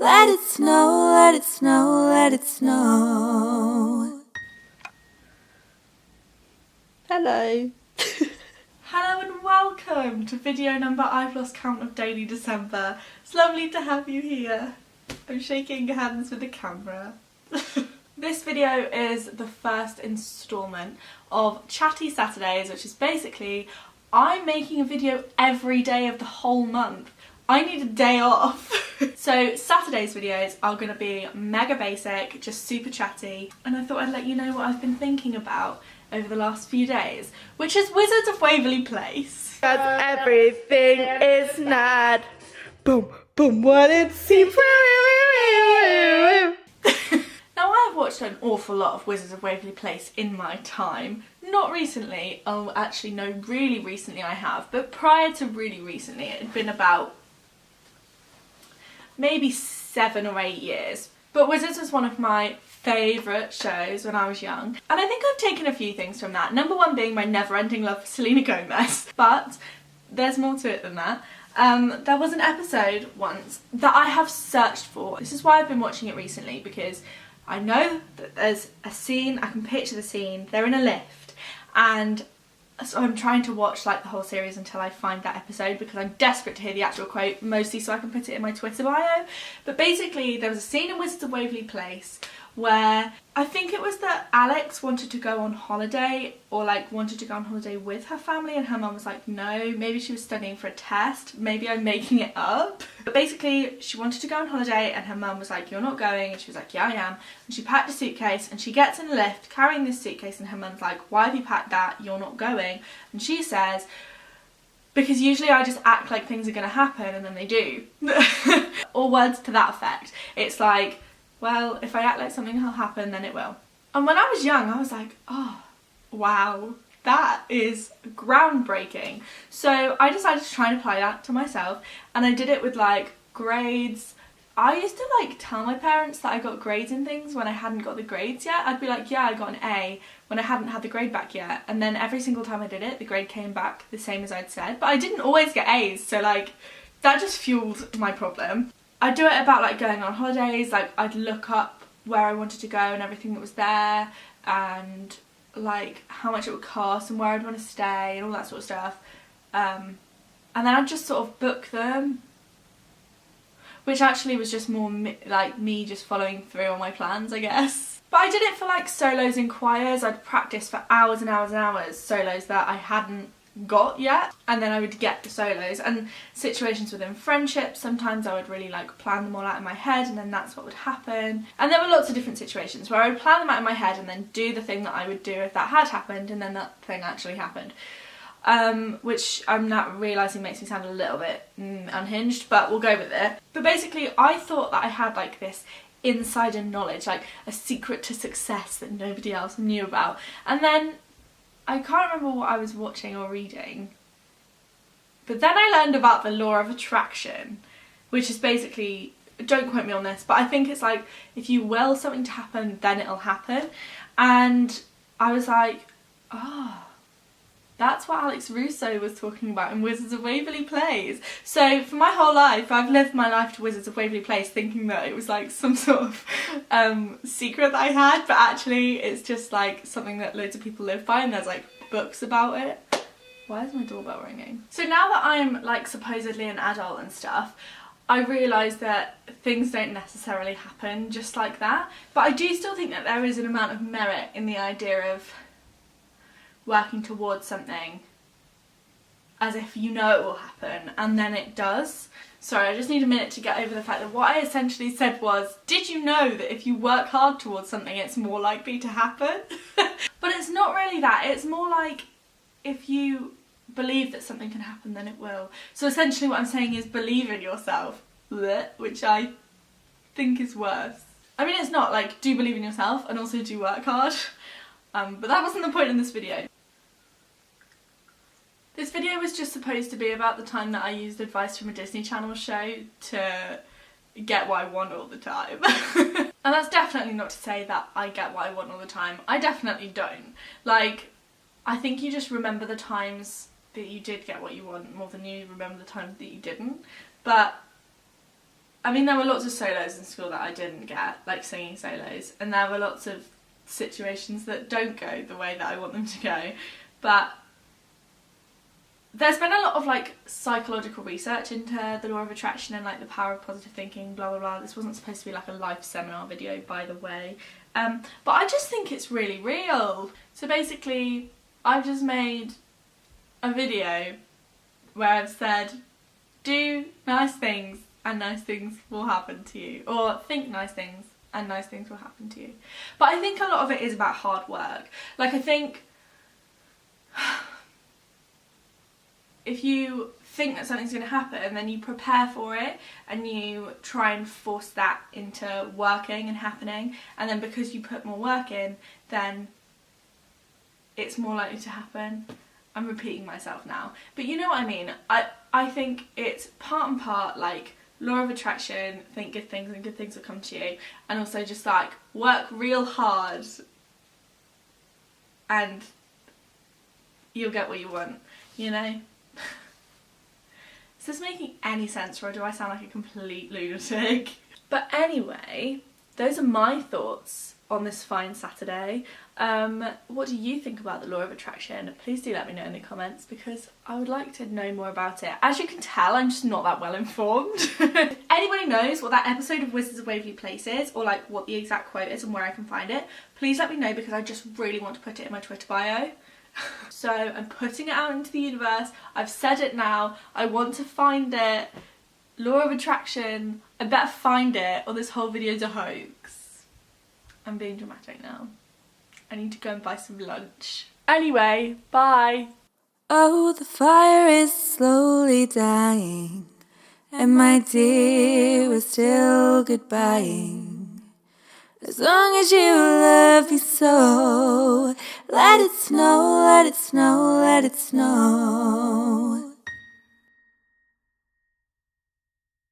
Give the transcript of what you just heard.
Let it snow, let it snow, let it snow. Hello. Hello and welcome to video number I've lost count of daily December. It's lovely to have you here. I'm shaking hands with the camera. This video is the first instalment of Chatty Saturdays, which is basically I'm making a video every day of the whole month. I need a day off. So Saturday's videos are going to be mega basic, just super chatty, and I thought I'd let you know what I've been thinking about over the last few days, which is Wizards of Waverly Place. Because everything is not boom, boom, what it seems. Now I have watched an awful lot of Wizards of Waverly Place in my time. Not recently, oh actually no, really recently I have, but prior to really recently it had been about maybe 7 or 8 years. But Wizards was one of my favourite shows when I was young, and I think I've taken a few things from that. Number one being my never-ending love for Selena Gomez, but there's more to it than that. There was an episode once that I have searched for. This is why I've been watching it recently, because I know that there's a scene, I can picture the scene, they're in a lift, and so I'm trying to watch like the whole series until I find that episode because I'm desperate to hear the actual quote, mostly so I can put it in my Twitter bio. But basically there was a scene in Wizards of Waverly Place where I think it was that Alex wanted to go on holiday, or like wanted to go on holiday with her family, and her mum was like no, maybe she was studying for a test, maybe I'm making it up. But basically she wanted to go on holiday and her mum was like you're not going, and she was like yeah I am, and she packed a suitcase and she gets in the lift carrying this suitcase and her mum's like why have you packed that, you're not going, and she says because usually I just act like things are going to happen and then they do. Or words to that effect. It's like, well, if I act like something will happen, then it will. And when I was young, I was like, oh, wow, that is groundbreaking. So I decided to try and apply that to myself, and I did it with like grades. I used to like tell my parents that I got grades in things when I hadn't got the grades yet. I'd be like, yeah, I got an A when I hadn't had the grade back yet. And then every single time I did it, the grade came back the same as I'd said. But I didn't always get A's, so like that just fueled my problem. I'd do it about like going on holidays, like I'd look up where I wanted to go and everything that was there, and like how much it would cost and where I'd want to stay and all that sort of stuff. And then I'd just sort of book them, which actually was just more like me just following through on my plans, I guess. But I did it for like solos and choirs. I'd practice for hours and hours and hours solos that I hadn't got yet, and then I would get the solos. And situations within friendships, sometimes I would really like plan them all out in my head, and then that's what would happen. And there were lots of different situations where I would plan them out in my head and then do the thing that I would do if that had happened, and then that thing actually happened. Which I'm now realising makes me sound a little bit unhinged, but we'll go with it. But basically I thought that I had like this insider knowledge, like a secret to success that nobody else knew about. And then I can't remember what I was watching or reading, but then I learned about the law of attraction, which is basically, don't quote me on this, but I think it's like if you will something to happen, then it'll happen. And I was like, oh, that's what Alex Russo was talking about in Wizards of Waverly Place. So for my whole life, I've lived my life to Wizards of Waverly Place thinking that it was like some sort of secret that I had, but actually it's just like something that loads of people live by, and there's like books about it. Why is my doorbell ringing? So now that I'm like supposedly an adult and stuff, I realise that things don't necessarily happen just like that. But I do still think that there is an amount of merit in the idea of working towards something as if you know it will happen, and then it does. Sorry, I just need a minute to get over the fact that what I essentially said was, did you know that if you work hard towards something it's more likely to happen? But it's not really that, it's more like if you believe that something can happen then it will. So essentially what I'm saying is believe in yourself, which I think is worse. I mean, it's not like do believe in yourself and also do work hard, but that wasn't the point in this video. This video was just supposed to be about the time that I used advice from a Disney Channel show to get what I want all the time. And that's definitely not to say that I get what I want all the time. I definitely don't. Like, I think you just remember the times that you did get what you want more than you remember the times that you didn't. But I mean, there were lots of solos in school that I didn't get, like singing solos, and there were lots of situations that don't go the way that I want them to go, but there's been a lot of like psychological research into the law of attraction and like the power of positive thinking, blah blah blah. This wasn't supposed to be like a life seminar video, by the way, but I just think it's really real. So basically I've just made a video where I've said, do nice things and nice things will happen to you, or think nice things and nice things will happen to you. But I think a lot of it is about hard work. Like, I think if you think that something's going to happen, then you prepare for it and you try and force that into working and happening, and then because you put more work in, then it's more likely to happen. I'm repeating myself now, but you know what I mean. I think it's part and part like law of attraction, think good things and good things will come to you, and also just like work real hard and you'll get what you want, you know? Is this making any sense, or do I sound like a complete lunatic? But anyway, those are my thoughts on this fine Saturday. What do you think about the law of attraction? Please do let me know in the comments, because I would like to know more about it. As you can tell, I'm just not that well informed. If anybody knows what that episode of Wizards of Waverly Place is, or like what the exact quote is and where I can find it, please let me know, because I just really want to put it in my Twitter bio. So I'm putting it out into the universe. I've said it now. I want to find it. Law of attraction. I better find it, or this whole video's a hoax. I'm being dramatic now. I need to go and buy some lunch. Anyway, bye. Oh, the fire is slowly dying, and my dear, we're still goodbying. As long as you love me so, let it snow, let it snow, let it snow.